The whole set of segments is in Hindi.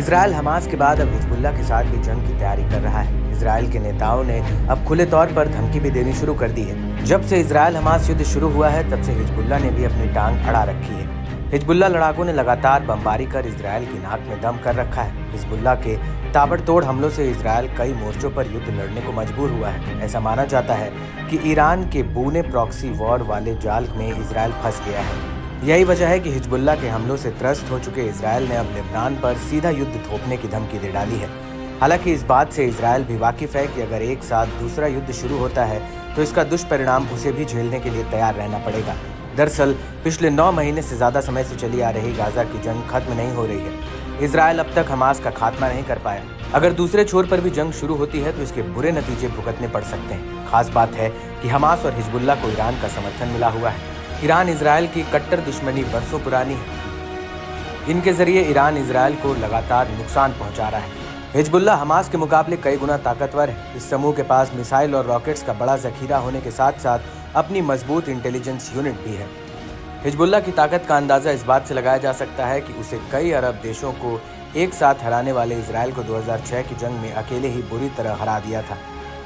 इजराइल हमास के बाद अब हिजबुल्लाह के साथ भी जंग की तैयारी कर रहा है। इजराइल के नेताओं ने अब खुले तौर पर धमकी भी देनी शुरू कर दी है। जब से इजराइल हमास युद्ध शुरू हुआ है तब से हिजबुल्लाह ने भी अपनी टांग अड़ा रखी है। हिजबुल्लाह लड़ाकों ने लगातार बमबारी कर इजराइल की नाक में दम कर रखा है। हिजबुल्लाह के ताबड़तोड़ हमलों से इजराइल कई मोर्चों पर युद्ध लड़ने को मजबूर हुआ है। ऐसा माना जाता है कि ईरान के बूने प्रॉक्सी वॉर वाले जाल में इजराइल फंस गया है। यही वजह है कि हिजबुल्लाह के हमलों से त्रस्त हो चुके इजराइल ने अब लेबनान पर सीधा युद्ध थोपने की धमकी दे डाली है। हालांकि इस बात से इजराइल भी वाकिफ है कि अगर एक साथ दूसरा युद्ध शुरू होता है तो इसका दुष्परिणाम उसे भी झेलने के लिए तैयार रहना पड़ेगा। दरअसल पिछले 9 महीने से ज्यादा समय से चली आ रही गाजा की जंग खत्म नहीं हो रही है। इजराइल अब तक हमास का खात्मा नहीं कर पाया। अगर दूसरे छोर पर भी जंग शुरू होती है तो इसके बुरे नतीजे भुगतने पड़ सकते हैं। खास बात है कि हमास और हिजबुल्लाह को ईरान का समर्थन मिला हुआ है। ईरान इजराइल की कट्टर दुश्मनी वर्षों पुरानी है। इनके जरिए ईरान इजराइल को लगातार नुकसान पहुंचा रहा है। हिजबुल्लाह हमास के मुकाबले कई गुना ताकतवर है। इस समूह के पास मिसाइल और रॉकेट्स का बड़ा जखीरा होने के साथ साथ अपनी मजबूत इंटेलिजेंस यूनिट भी है। हिजबुल्लाह की ताकत का अंदाजा इस बात से लगाया जा सकता है कि उसे कई अरब देशों को एक साथ हराने वाले इजराइल को 2006 की जंग में अकेले ही बुरी तरह हरा दिया था।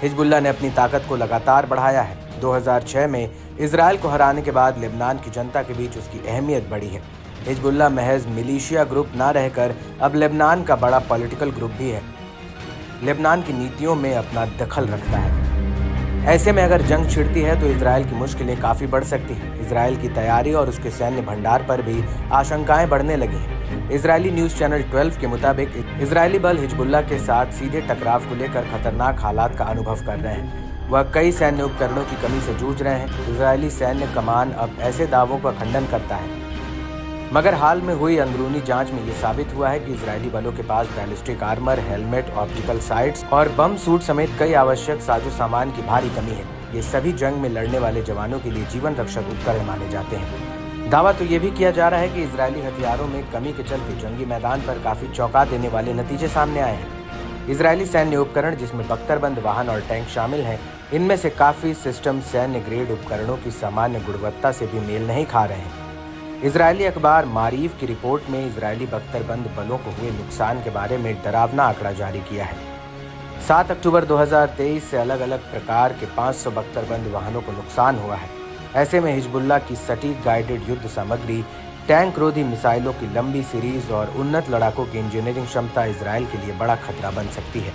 हिजबुल्लाह ने अपनी ताकत को लगातार बढ़ाया है। 2006 में इजराइल को हराने के बाद लेबनान की जनता के बीच उसकी अहमियत बढ़ी है। हिजबुल्लाह महज मिलिशिया ग्रुप ना रहकर अब लेबनान का बड़ा पॉलिटिकल ग्रुप भी है। लेबनान की नीतियों में अपना दखल रखता है। ऐसे में अगर जंग छिड़ती है तो इजराइल की मुश्किलें काफ़ी बढ़ सकती हैं। इजराइल की तैयारी और उसके सैन्य भंडार पर भी आशंकाएं बढ़ने लगी हैं। इजरायली न्यूज़ चैनल 12 के मुताबिक इजरायली बल हिजबुल्लाह के साथ सीधे टकराव को लेकर खतरनाक हालात का अनुभव कर रहे हैं। वह कई सैन्य उपकरणों की कमी से जूझ रहे हैं। इजरायली सैन्य कमान अब ऐसे दावों का खंडन करता है, मगर हाल में हुई अंदरूनी जांच में ये साबित हुआ है कि इजरायली बलों के पास ballistic armour, helmet, optical sights और बम सूट समेत कई आवश्यक साजो सामान की भारी कमी है। ये सभी जंग में लड़ने वाले जवानों के लिए जीवन रक्षक उपकरण माने जाते हैं। दावा तो ये भी किया जा रहा है कि इजरायली हथियारों में कमी के चलते जंगी मैदान पर काफी चौंका देने वाले नतीजे सामने आए हैं। इजरायली सैन्य उपकरण, जिसमें बख्तरबंद वाहन और टैंक शामिल हैं, इनमें से काफी सिस्टम सैन्य ग्रेड उपकरणों की सामान्य गुणवत्ता से भी मेल नहीं खा रहे हैं। इजरायली अखबार मारीफ की रिपोर्ट में इजरायली बख्तरबंद बलों को हुए नुकसान के बारे में डरावना आंकड़ा जारी किया है। 7 अक्टूबर 2023 से अलग अलग प्रकार के 500 बख्तरबंद वाहनों को नुकसान हुआ है। ऐसे में हिजबुल्लाह की सटीक गाइडेड युद्ध सामग्री, टैंक रोधी मिसाइलों की लंबी सीरीज और उन्नत लड़ाकों की इंजीनियरिंग क्षमता इजराइल के लिए बड़ा खतरा बन सकती है।